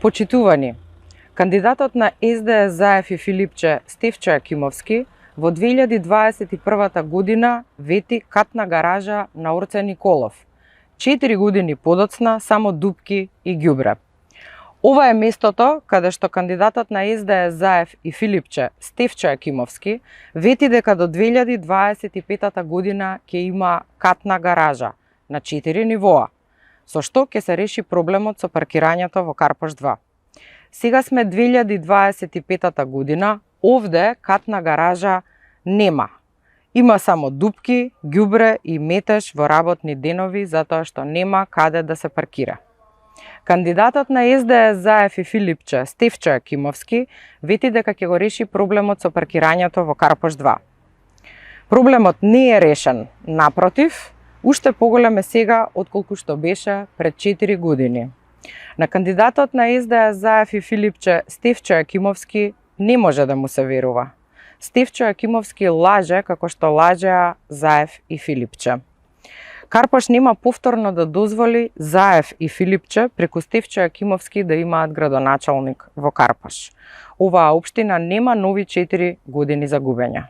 Почитувани, кандидатот на СДС Заев и Филипче Стефчо Јакимовски во 2021 година вети катна гаража на Орце Николов. 4 години подоцна само дупки и ѓубре. Ова е местото каде што кандидатот на СДС Заев и Филипче Стефчо Јакимовски вети дека до 2025 година ќе има катна гаража на 4 нивоа, со што ќе се реши проблемот со паркирањето во Карпош 2. Сега сме 2025 година, овде катна гаража нема. Има само дупки, ѓубре и метеж во работни денови затоа што нема каде да се паркира. Кандидатот на СДС Заев и Филипче Стефчо Јакимовски вети дека ќе го реши проблемот со паркирањето во Карпош 2. Проблемот не е решен, напротив, уште поголем е сега отколку што беше пред 4 години. На кандидатот на СДС Заев и Филипче Стефчо Јакимовски не може да му се верува. Стефчо Јакимовски лаже како што лажеа Заев и Филипче. Карпош нема повторно да дозволи Заев и Филипче преку Стефчо Јакимовски да имаат градоначалник во Карпош. Оваа општина нема нови 4 години за губење.